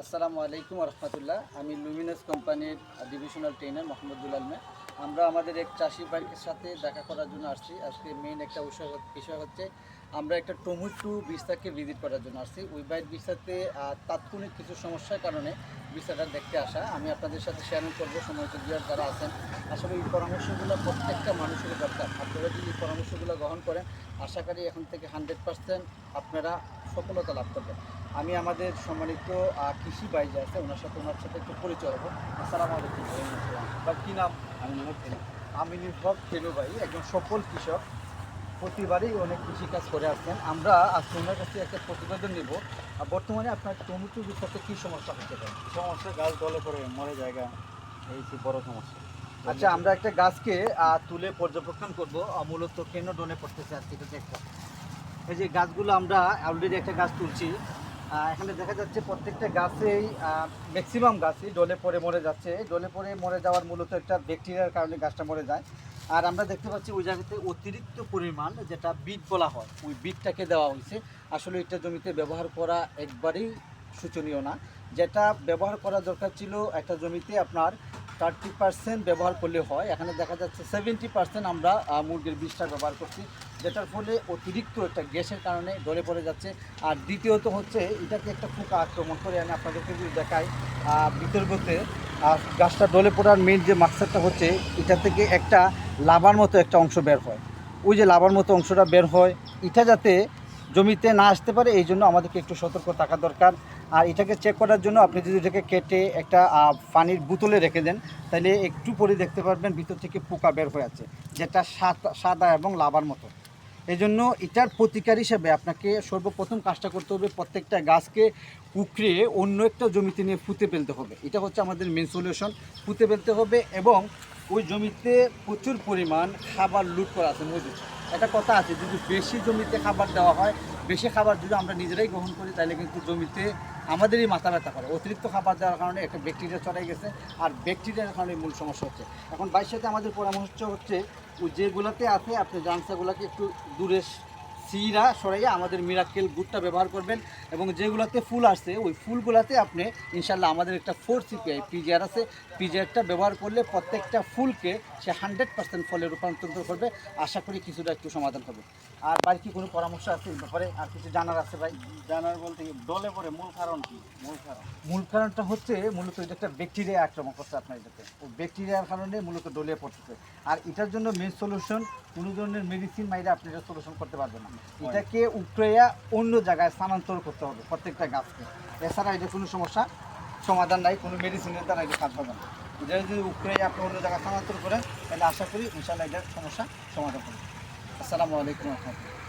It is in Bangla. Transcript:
আসসালামু আলাইকুম রহমতুল্লাহ। আমি লুমিনাস কোম্পানির ডিভিশনাল ট্রেনার মোহাম্মদুল আলমে। আমরা আমাদের এক চাষি ভাইয়ের সাথে দেখা করার জন্য আসছি। আজকে মেইন একটা বিষয় হচ্ছে আমরা একটা টমেটো বিস্তাকে ভিজিট করার জন্য আসছি। ওই ভাইয়ের বিস্তাতে তাৎক্ষণিক কিছু সমস্যার কারণে বিস্তাটা দেখতে আসা। আমি আপনাদের সাথে শেয়ার করবো সময় যারা আছেন। আসলে এই পরামর্শগুলো প্রত্যেকটা মানুষের দরকার। আপনারা যদি এই পরামর্শগুলো গ্রহণ করেন, আশা করি এখন থেকে 100% আপনারা সফলতা লাভ করবেন। আমি আমাদের সম্মানিত কৃষি ভাই যে আছে ওনার সাথে একটু পরিচয় হবো। আসসালামু আলাইকুম। ভাই কী নাম? আমিনুল হক ফেনু ভাই একজন সফল কৃষক, প্রতিবারই অনেক কৃষিকাজ করে আসছেন। আমরা আজকে ওনার কাছে একটা প্রতিবেদন নেব। বর্তমানে আপনার টমেটো বিষয়তে কী সমস্যা হতে পারে? সমস্যা গাছ দলে পড়ে মরে জায়গা, এই যে বড় সমস্যা। আচ্ছা, আমরা একটা গাছকে তুলে পর্যবেক্ষণ করবো। মূলত কেন ডনে পড়তেছে আজকে এটা দেখবো। এই যে গাছগুলো আমরা অলরেডি একটা গাছ তুলছি। এখানে দেখা যাচ্ছে প্রত্যেকটা গাছেই ম্যাক্সিমাম গাছই ডলে পড়ে মরে যাচ্ছে। ডলে পড়ে মরে যাওয়ার মূলত একটা ব্যাকটেরিয়ার কারণে গাছটা মরে যায়। আর আমরা দেখতে পাচ্ছি ওই জায়গাতে অতিরিক্ত পরিমাণ যেটা বিট বলা হয় ওই বিটটাকে দেওয়া হয়েছে। আসলে এটা জমিতে ব্যবহার করা একবারেই শোচনীয় না। যেটা ব্যবহার করা দরকার ছিল একটা জমিতে আপনার 30% ব্যবহার করলে হয়, এখানে দেখা যাচ্ছে 70% আমরা মুরগির বিষটা ব্যবহার করছি, যেটার ফলে অতিরিক্ত একটা গ্যাসের কারণে ডলে পড়ে যাচ্ছে। আর দ্বিতীয়ত হচ্ছে এটাকে একটা পোকা আক্রমণ করে। আমি আপনাদেরকে যদি দেখাই বিতর্কতে গাছটা ডলে পড়ার মেইন যে মাকসাদটা হচ্ছে এটা থেকে একটা লাভার মতো একটা অংশ বের হয়। ওই যে লাভার মতো অংশটা বের হয়, এটা যাতে জমিতে না আসতে পারে এই জন্য আমাদেরকে একটু সতর্ক থাকা দরকার। আর এটাকে চেক করার জন্য আপনি যদি এটাকে কেটে একটা পানির বোতলে রেখে দেন, তাহলে একটু পরে দেখতে পারবেন ভিতর থেকে পোকা বের হয়ে আছে, যেটা সাদা এবং লাভার মতো। এই জন্য এটার প্রতিকার হিসাবে আপনাকে সর্বপ্রথম কাজটা করতে হবে, প্রত্যেকটা গাছকে উকড়ে অন্য একটা জমিতে নিয়ে পুঁতে ফেলতে হবে। এটা হচ্ছে আমাদের মেন সলিউশন। পুঁতে ফেলতে হবে এবং ওই জমিতে প্রচুর পরিমাণ খাবার লুট করা আছে মজুদ। একটা কথা আছে, যদি বেশি জমিতে খাবার দেওয়া হয়, বেশি খাবার যদি আমরা নিজেরাই গ্রহণ করি, তাহলে কিন্তু জমিতে আমাদেরই মাথা ব্যথা করে। অতিরিক্ত খাবার দেওয়ার কারণে একটা ব্যাকটেরিয়া ছড়াই গেছে, আর ব্যাকটেরিয়ার কারণে মূল সমস্যা হচ্ছে। এখন ভাইয়ের সাথে আমাদের পরামর্শ হচ্ছে যেগুলোতে আছে আপনি জানসাগুলোকে একটু দূরে সিরা সরাইয়া আমাদের মিরাক্কেল গুড়টা ব্যবহার করবেন। এবং যেগুলোতে ফুল আসছে ওই ফুলগুলোতে আপনি ইনশাল্লাহ আমাদের একটা 4CPI পিজিআর আছে, পিজিআরটা ব্যবহার করলে প্রত্যেকটা ফুলকে সে 100% ফলে রূপান্তরিত করবে। আশা করি কিছুটা একটু সমাধান হবে। আর ভাই কি কোনো পরামর্শ আছে এই ব্যাপারে? আর কিছু জানার আছে ভাই? জানার বলতে ডলে পড়ে মূল কারণ কি? মূল কারণটা হচ্ছে মূলত এটা একটা ব্যাকটেরিয়া আক্রমণ করছে আপনার এটাতে। ও ব্যাকটেরিয়ার কারণে মূলত ডলিয়ে পড়তেছে। আর এটার জন্য মেন সলিউশন, কোনো ধরনের মেডিসিন মাইরে আপনি এটা সলিউশন করতে পারবেন না। এটাকে উকড়াইয়া অন্য জায়গায় স্থানান্তর করতে হবে প্রত্যেকটা গাছকে। এছাড়া এটা কোনো সমস্যা সমাধান নাই, কোনো মেডিসিনের দ্বারা এটা কাজ হবে না। এটা যদি উকড়াইয়া আপনি অন্য জায়গায় স্থানান্তর করেন, তাহলে আশা করি ইনশাআল্লাহ এটার সমস্যা সমাধান করবে। আসসালামু আলাইকুম রহমতুল্লাহ।